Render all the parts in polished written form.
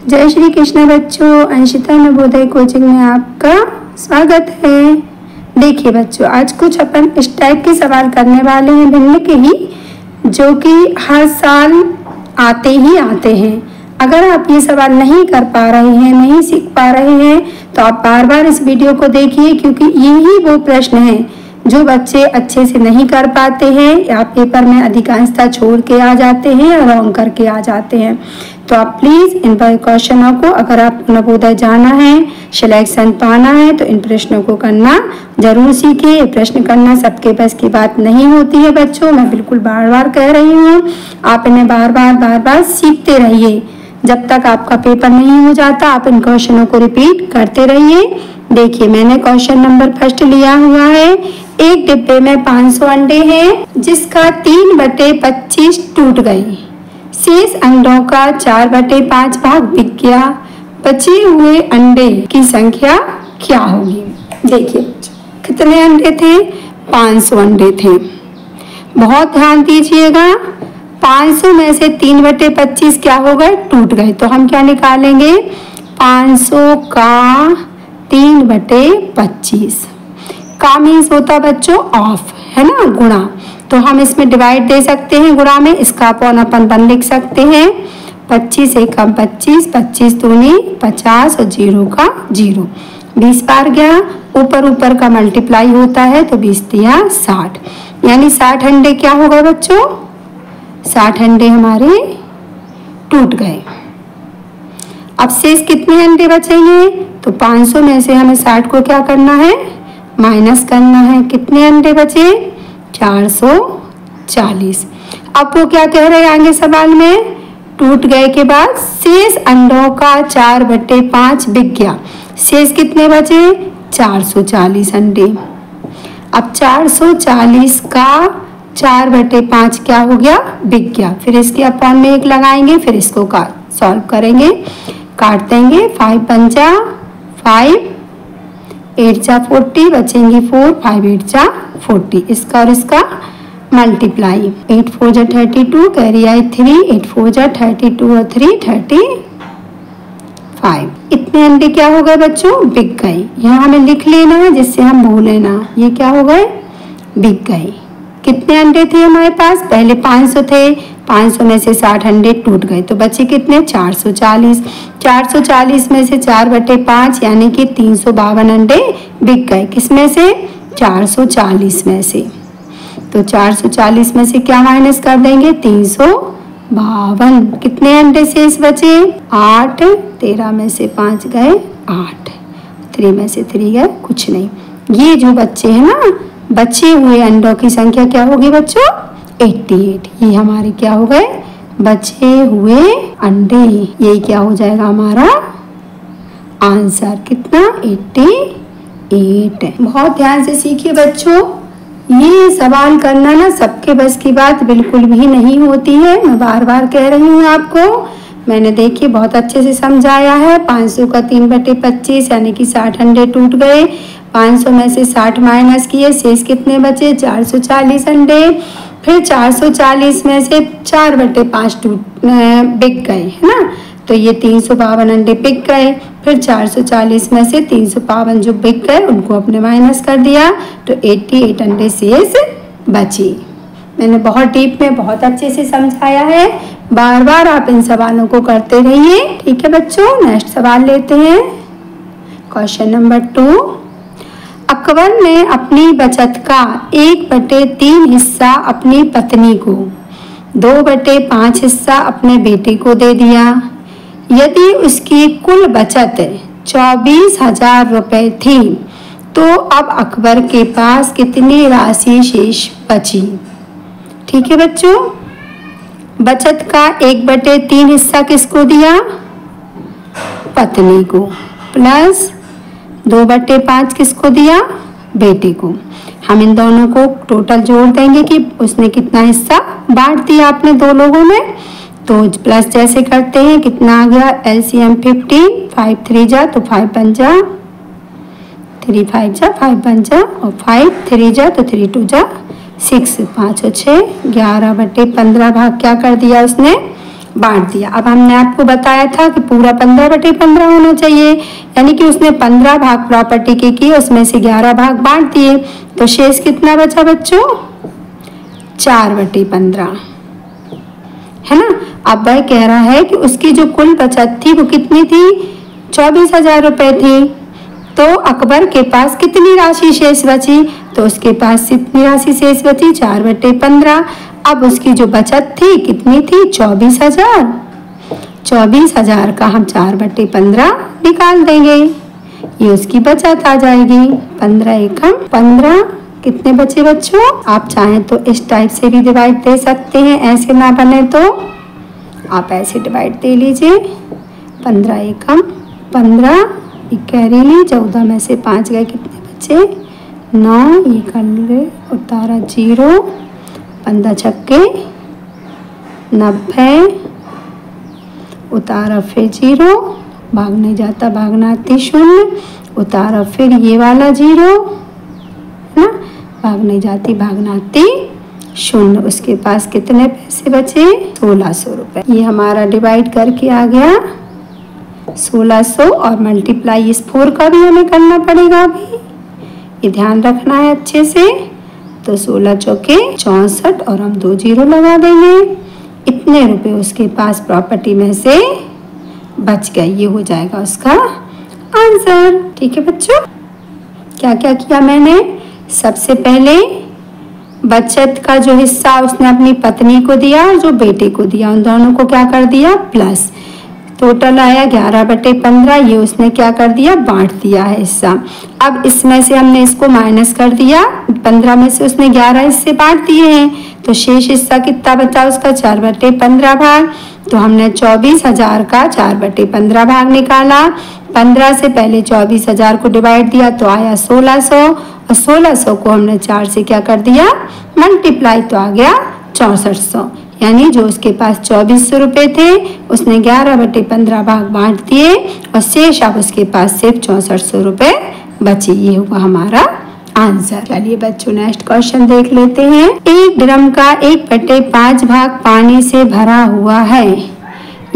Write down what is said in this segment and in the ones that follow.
जय श्री कृष्ण बच्चों, अंशिता नवोदय कोचिंग में आपका स्वागत है। देखिए बच्चों, आज कुछ अपन इस टाइप के सवाल करने वाले हैं भिन्न के ही, जो कि हर साल आते ही आते हैं। अगर आप ये सवाल नहीं कर पा रहे हैं, नहीं सीख पा रहे हैं, तो आप बार बार इस वीडियो को देखिए, क्योंकि यही वो प्रश्न हैं जो बच्चे अच्छे से नहीं कर पाते हैं या पेपर में अधिकांशतः छोड़ के आ जाते हैं या रॉन्ग करके आ जाते हैं। तो आप प्लीज़ इन क्वेश्चनों को, अगर आपको नवोदय जाना है, सिलेक्शन पाना है, तो इन प्रश्नों को करना जरूर सीखिए। प्रश्न करना सबके बस की बात नहीं होती है बच्चों, मैं बिल्कुल बार बार कह रही हूँ। आप इन्हें बार बार सीखते रहिए। जब तक आपका पेपर नहीं हो जाता, आप इन क्वेश्चनों को रिपीट करते रहिए। देखिए, मैंने क्वेश्चन नंबर फर्स्ट लिया हुआ है। एक डिब्बे में 500 अंडे हैं, जिसका 3/25 टूट गए। शेष अंडों का 4/5 भाग बिक गया। बचे हुए अंडे की संख्या क्या होगी? देखिए, कितने अंडे थे? 500 अंडे थे। बहुत ध्यान दीजिएगा। 500 में से 3/25 क्या हो गए? टूट गए। तो हम क्या निकालेंगे? 500 का 3/25 का मीन्स होता बच्चों ऑफ, है ना, गुणा। तो हम इसमें डिवाइड दे सकते हैं गुणा में, इसका अपॉन अपन 1 लिख सकते हैं। 25 एकम 25, 25 दूनी 50 और 0 का 0, 20 बार गया। ऊपर का मल्टीप्लाई होता है, तो 20 दिया 60, यानी 60 अंडे क्या हो गए बच्चों? 60 अंडे हमारे टूट गए। अब शेष कितने अंडे बचेंगे? तो 500 में से हमें 60 को क्या करना है? माइनस करना है। कितने अंडे बचे? 440। अब वो क्या कह रहे हैं आगे सवाल में? टूट गए के बाद शेष अंडों का 4/5 बिक गया। शेष कितने बचे? 440 अंडे। अब 440 का 4/5 क्या हो गया? बिक गया। फिर इसके अपॉन में 1 लगाएंगे, फिर इसको सॉल्व करेंगे, काट देंगे। 5 पंजा 5, 8 जा 40, बचेंगी 4, 5 8 जा 40। इसका और इसका मल्टीप्लाई। 8 4 जा 32, कैरी आई 3, 8 4 जा 32 और 3 35। इतने अंडे क्या हो गए बच्चों? बिक गए। यहाँ हमें लिख लेना है जिससे हम भूलें ना। ये क्या हो गए? बिक गए। कितने अंडे थे हमारे पास? पहले 500 थे, 500 में से 60 अंडे टूट गए, तो बचे कितने? 440। 440 में से 4/5 यानी कि 352 अंडे बिक गए। किसमें से? 440 में से। तो 440 में से क्या माइनस कर देंगे? 352। कितने अंडे शेष बचे? 8। 13 में से 5 गए 8, 3 में से 3 गए कुछ नहीं। ये जो बच्चे हैं ना, बचे हुए अंडों की संख्या क्या होगी बच्चों? 88। ये हमारे क्या हो गए? बचे हुए अंडे। ये क्या हो जाएगा हमारा आंसर? कितना? 88। बहुत ध्यान से सीखिए बच्चों। ये सवाल करना ना सबके बस की बात बिल्कुल भी नहीं होती है। मैं बार बार कह रही हूँ आपको। मैंने देखिए बहुत अच्छे से समझाया है। 500 का 3/25 यानी कि 60 अंडे टूट गए। 500 में से 60 माइनस किए, शेष कितने बचे? 440 अंडे। फिर 440 में से 4/5 बिक गए, है ना, तो ये 352 अंडे बिक गए। फिर 440 में से 352 जो बिक गए उनको अपने माइनस कर दिया, तो 88 अंडे शेष बचे। मैंने बहुत डीप में बहुत अच्छे से समझाया है। बार बार आप इन सवालों को करते रहिए। ठीक है बच्चों, नेक्स्ट सवाल लेते हैं। Question number 2। अकबर ने अपनी बचत का 1/3 हिस्सा अपनी पत्नी को, 2/5 हिस्सा अपने बेटे को दे दिया। यदि उसकी कुल बचत 24,000 रुपये थी, तो अब अकबर के पास कितनी राशि शेष बची? ठीक है बच्चों, बचत का 1/3 हिस्सा किसको दिया? पत्नी को, प्लस 2/5 किसको दिया? बेटे को। हम इन दोनों को टोटल जोड़ देंगे कि उसने कितना हिस्सा बांट दिया अपने 2 लोगों में। तो प्लस जैसे करते हैं, कितना आ गया? LCM 15, 5 3 जा तो 5 पंजा 3 5 जा 5 पंजा और 5 3 जा तो 3 2 जा 6, 5 और 6, 11/15 भाग क्या कर दिया उसने? बांट दिया। अब हमने आपको बताया था कि पूरा 15/15 होना चाहिए, यानी कि उसने 15 भाग प्रॉपर्टी के किए, उसमें से 11 भाग बांट दिए, तो शेष कितना बचा बच्चों? 4/15, है ना। अब वह कह रहा है कि उसकी जो कुल बचत थी वो कितनी थी? 24,000 रुपये थी। तो अकबर के पास कितनी राशि शेष बची? तो उसके पास कितनी राशि शेष बची? 4/15। अब उसकी जो बचत थी कितनी थी? 24,000। 24,000 का हम 4/15 निकाल देंगे, ये उसकी बचत आ जाएगी। 15 एकम 15, कितने बचे बच्चों? आप चाहें तो इस टाइप से भी डिवाइड दे सकते हैं, ऐसे ना बने तो आप ऐसे डिवाइड दे लीजिए। 15 एकम 15, ये कैरी ली, 14 में से 5 गए, कितने बचे? 9, ये कर लिए, उतारा 0, 15 छक्के 90, उतारा फिर 0, भाग नहीं जाता, भागना आती 0, उतारा फिर ये वाला 0, है ना, भाग नहीं जाती, भागना आती 0। उसके पास कितने पैसे बचे? 1600 रुपये। ये हमारा डिवाइड करके आ गया 1600, और मल्टीप्लाई इस 4 का भी हमें करना पड़ेगा अभी, ये ध्यान रखना है अच्छे से। तो 16 चौके 64, और हम 2 0 लगा देंगे। इतने रुपए उसके पास प्रॉपर्टी में से बच गए, ये हो जाएगा उसका आंसर। ठीक है बच्चों, क्या क्या किया मैंने? सबसे पहले बचत का जो हिस्सा उसने अपनी पत्नी को दिया और जो बेटे को दिया, उन दोनों को क्या कर दिया? प्लस। टोटल आया 11/15, ये उसने क्या कर दिया? बांट दिया है हिस्सा। अब इसमें से हमने इसको माइनस कर दिया, 15 में से उसने 11 हिस्से बांट दिए हैं, तो शेष हिस्सा कितना बचा उसका? 4/15 भाग। तो हमने 24,000 का 4/15 भाग निकाला। 15 से पहले 24,000 को डिवाइड दिया तो आया 1600, और 1600 को हमने 4 से क्या कर दिया? मल्टीप्लाई, तो आ गया 6400। यानी जो उसके पास 2400 रुपये थे उसने 11/15 भाग बांट दिए, और शेष अब उसके पास सिर्फ 6400 रुपये बचे। ये होगा हमारा आंसर। चलिए बच्चों, नेक्स्ट क्वेश्चन देख लेते हैं। एक ड्रम का 1/5 भाग पानी से भरा हुआ है।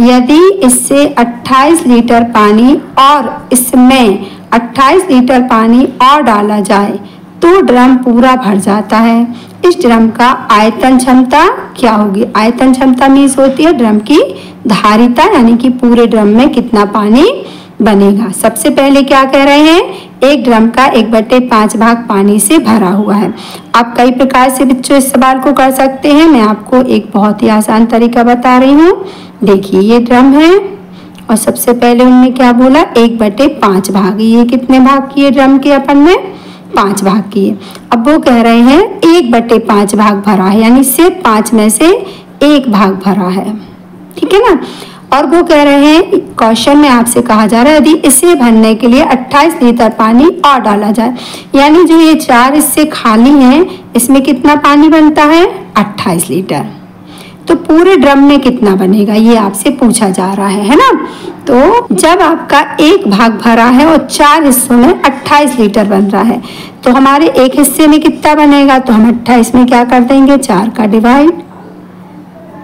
यदि इससे 28 लीटर पानी और इसमें 28 लीटर पानी और डाला जाए तो ड्रम पूरा भर जाता है। इस ड्रम का आयतन क्षमता क्या होगी? आयतन क्षमता मीन्स होती है ड्रम की धारिता, यानी कि पूरे ड्रम में कितना पानी बनेगा। सबसे पहले क्या कह रहे हैं? एक ड्रम का 1/5 भाग पानी से भरा हुआ है। आप कई प्रकार से बच्चों इस सवाल को कर सकते हैं, मैं आपको एक बहुत ही आसान तरीका बता रही हूँ। देखिए ये ड्रम है, और सबसे पहले उन्होंने क्या बोला? 1/5 भाग। ये कितने भाग किए ड्रम के? अपन ने 5 भाग किए। अब वो कह रहे हैं 1/5 भाग भरा है, यानी सिर्फ 5 में से 1 भाग भरा है। ठीक है ना। और वो कह रहे हैं क्वेश्चन में आपसे कहा जा रहा है यदि इसे भरने के लिए 28 लीटर पानी और डाला जाए, यानी जो ये 4 हिस्से खाली हैं इसमें कितना पानी बनता है? 28 लीटर। तो पूरे ड्रम में कितना बनेगा ये आपसे पूछा जा रहा है ना। तो जब आपका 1 भाग भरा है और 4 हिस्सों में 28 लीटर बन रहा है, तो हमारे एक हिस्से में कितना बनेगा? तो हम 28 में क्या कर देंगे? 4 का डिवाइड,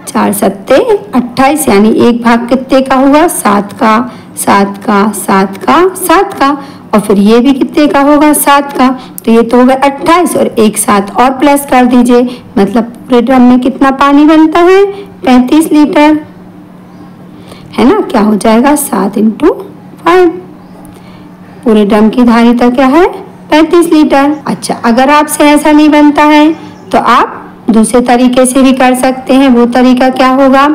4 सत्ते 28, यानी 1 भाग कितने का हुआ? 7 का, 7 का, 7 का, 7 का, और फिर ये भी कितने का होगा? 7 का। तो ये तो होगा 28, और एक साथ और प्लस कर दीजिए, मतलब पूरे ड्रम में कितना पानी बनता है? 35 लीटर, है ना। क्या हो जाएगा? 7 × 5। पूरे ड्रम की धारिता क्या है? 35 लीटर। अच्छा, अगर आपसे ऐसा नहीं बनता है तो आप दूसरे तरीके से भी कर सकते हैं। वो तरीका क्या होगा?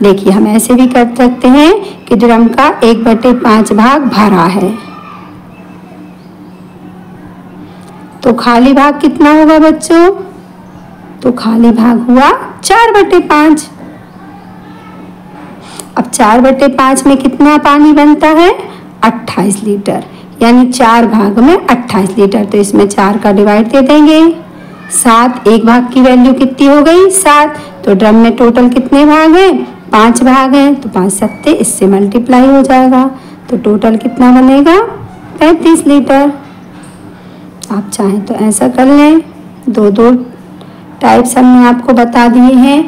देखिए हम ऐसे भी कर सकते हैं कि ड्रम का 1/5 भाग भरा है, तो खाली भाग कितना होगा बच्चों? तो खाली भाग हुआ 4/5। अब 4/5 में कितना पानी बनता है? 28 लीटर, यानी 4 भाग में 28 लीटर। तो इसमें 4 का डिवाइड दे देंगे। 7, 1 भाग की वैल्यू कितनी हो गई? 7। तो ड्रम में टोटल कितने भाग हैं? 5 भाग हैं, तो 5 सत्ते इससे मल्टीप्लाई हो जाएगा, तो टोटल कितना बनेगा? 35 लीटर। आप चाहें तो ऐसा कर लें, 2 टाइप्स हमने आपको बता दिए हैं।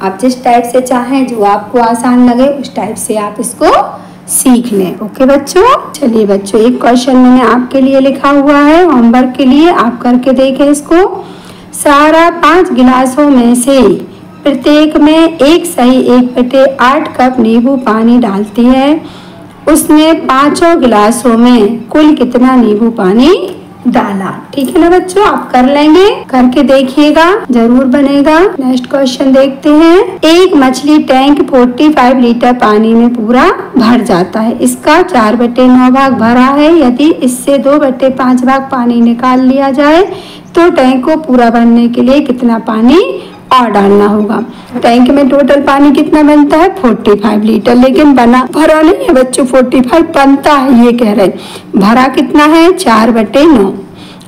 आप जिस टाइप से चाहें, जो आपको आसान लगे उस टाइप से आप इसको सीख लें। ओके बच्चों, चलिए बच्चों, एक क्वेश्चन मैंने आपके लिए लिखा हुआ है होमवर्क के लिए, आप करके देखें इसको। सारा 5 गिलासों में से प्रत्येक में एक सही 1/8 कप नींबू पानी डालती है। उसने 5 गिलासों में कुल कितना नींबू पानी डाला? ठीक है ना बच्चों, आप कर लेंगे, करके देखिएगा, जरूर बनेगा। नेक्स्ट क्वेश्चन देखते हैं। एक मछली टैंक 45 लीटर पानी में पूरा भर जाता है। इसका 4/9 भाग भरा है। यदि इससे 2/5 भाग पानी निकाल लिया जाए तो टैंक को पूरा भरने के लिए कितना पानी और डालना होगा? टैंक में टोटल पानी कितना बनता है? 45 लीटर, लेकिन बना भरा नहीं है बच्चों, 45 बनता है, ये कह रहे हैं। भरा कितना है? 4/9।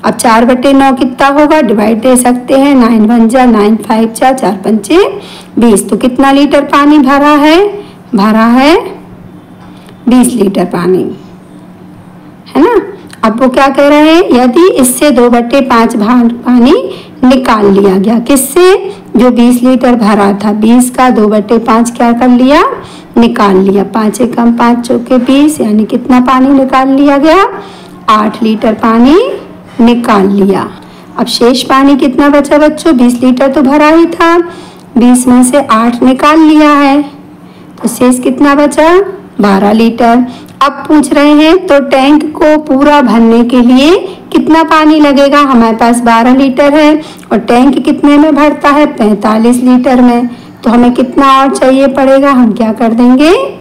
अब 4/9 कितना होगा? डिवाइड दे सकते हैं, 9 1 जा 9 5 जा 4 5 20। तो कितना लीटर पानी भरा है? भरा है 20 लीटर पानी, है ना। अब वो क्या कह रहे हैं? यदि इससे 2/5 भाग पानी निकाल लिया गया, किससे? जो 20 लीटर भरा था, 20 का 2/5 क्या कर लिया? निकाल लिया। 5 एकम 5 चौके 20, यानी कितना पानी निकाल लिया गया? 8 लीटर पानी निकाल लिया। अब शेष पानी कितना बचा बच्चों? 20 लीटर तो भरा ही था, 20 में से 8 निकाल लिया है, तो शेष कितना बचा? 12 लीटर। अब पूछ रहे हैं तो टैंक को पूरा भरने के लिए कितना पानी लगेगा? हमारे पास 12 लीटर है और टैंक कितने में भरता है? 45 लीटर में। तो हमें कितना और चाहिए पड़ेगा? हम क्या कर देंगे?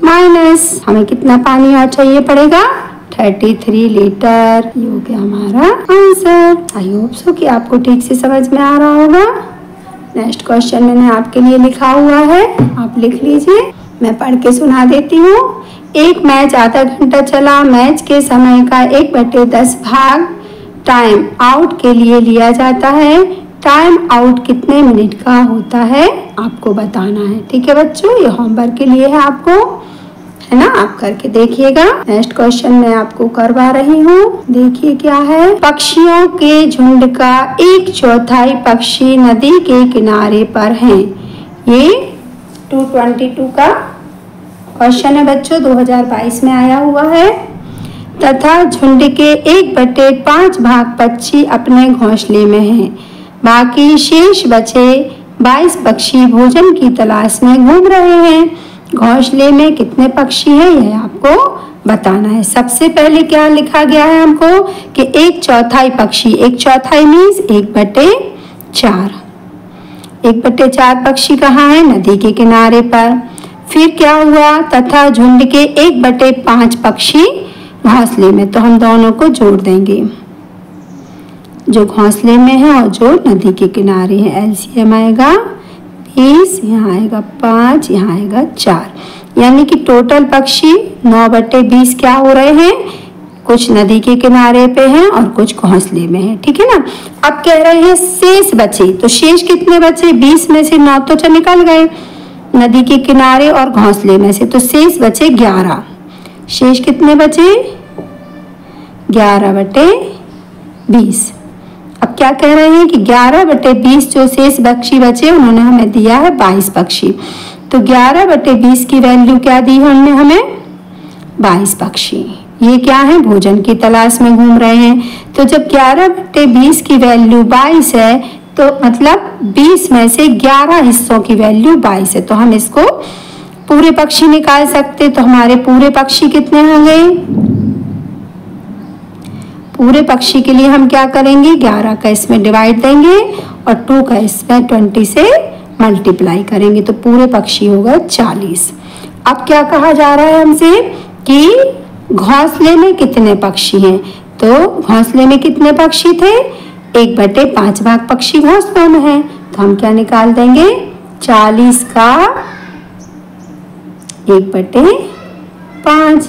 माइनस। हमें कितना पानी और चाहिए पड़ेगा? 33 लीटर। ये हो गया हमारा आंसर। आई होप सो कि आपको ठीक से समझ में आ रहा होगा। नेक्स्ट क्वेश्चन मैंने आपके लिए लिखा हुआ है, आप लिख लीजिए, मैं पढ़ के सुना देती हूँ। एक मैच आधा घंटा चला। मैच के समय का 1/10 भाग टाइम आउट के लिए लिया जाता है। टाइम आउट कितने मिनट का होता है? आपको बताना है। ठीक है बच्चों, ये होमवर्क के लिए है आपको, है ना, आप करके देखिएगा। नेक्स्ट क्वेश्चन मैं आपको करवा रही हूँ, देखिए क्या है। पक्षियों के झुंड का 1/4 पक्षी नदी के किनारे पर हैं। ये 222 का क्वेश्चन है बच्चों, 2022 में आया हुआ है। तथा झुंड के 1/5 भाग पक्षी अपने घोंसले में हैं। बाकी शेष बचे 22 पक्षी भोजन की तलाश में घूम रहे हैं। घोंसले में कितने पक्षी हैं, यह आपको बताना है। सबसे पहले क्या लिखा गया है हमको कि 1/4 पक्षी, 1/4 मीन्स 1/4। 1/4 पक्षी कहाँ है? नदी के किनारे पर। फिर क्या हुआ? तथा झुंड के 1/5 पक्षी घोंसले में, तो हम दोनों को जोड़ देंगे, जो घोंसले में है और जो नदी के किनारे है। एलसीएम आएगा 20, यहाँ आएगा 5, यहाँ आएगा 4, यानी कि टोटल पक्षी 9/20 क्या हो रहे हैं? कुछ नदी के किनारे पे हैं और कुछ घोंसले में हैं। ठीक है ना। अब कह रहे हैं शेष बचे, तो शेष कितने बचे? 20 में से 9 तो निकल गए नदी के किनारे और घोंसले में से, तो शेष बचे 11। शेष कितने बचे? 11/20। अब क्या कह रहे हैं कि 11/20 जो शेष पक्षी बचे उन्होंने हमें दिया है 22 पक्षी, तो 11/20 की वैल्यू क्या दी है उन्होंने हमें? 22 पक्षी। ये क्या है? भोजन की तलाश में घूम रहे हैं। तो जब 11/20 की वैल्यू 22 है, तो मतलब 20 में से 11 हिस्सों की वैल्यू 22 है, तो हम इसको पूरे पक्षी निकाल सकते। तो हमारे पूरे पक्षी कितने होंगे? पूरे पक्षी के लिए हम क्या करेंगे? 11 का इसमें डिवाइड देंगे और 2 का इसमें 20 से मल्टीप्लाई करेंगे, तो पूरे पक्षी होगा 40। अब क्या कहा जा रहा है हमसे कि घोंसले में कितने पक्षी हैं? तो घोंसले में कितने पक्षी थे? 1/5 भाग पक्षी घोंसलों में है, तो हम क्या निकाल देंगे? 40 का 1/5,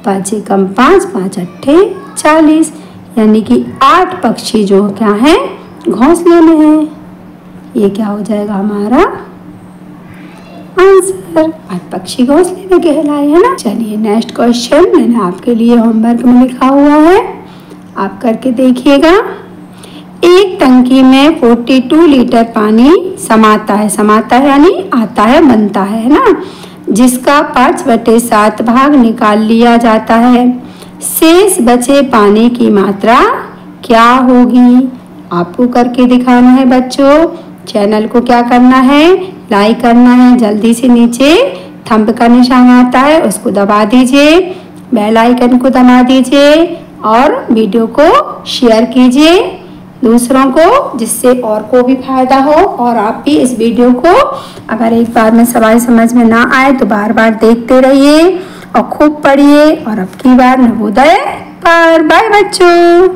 5 एकम 5, 5 अट्ठे 40, यानी कि 8 पक्षी जो क्या है? घोंसले में है। ये क्या हो जाएगा हमारा आंसर? 8 पक्षी घोंसले में कहलाए, है ना। चलिए नेक्स्ट क्वेश्चन मैंने आपके लिए होमवर्क में लिखा हुआ है, आप करके देखिएगा। एक टंकी में 42 लीटर पानी समाता है यानी आता है, बनता है ना, जिसका 5/7 भाग निकाल लिया जाता है। शेष बचे पानी की मात्रा क्या होगी? आपको करके दिखाना है बच्चों। चैनल को क्या करना है? लाइक करना है। जल्दी से नीचे थंब का निशान आता है, उसको दबा दीजिए, बेल आइकन को दबा दीजिए और वीडियो को शेयर कीजिए दूसरों को, जिससे और को भी फायदा हो। और आप भी इस वीडियो को अगर एक बार में सवाल समझ में ना आए तो बार बार देखते रहिए और खूब पढ़िए और अब की बार नवोदय पर। बाय बच्चों।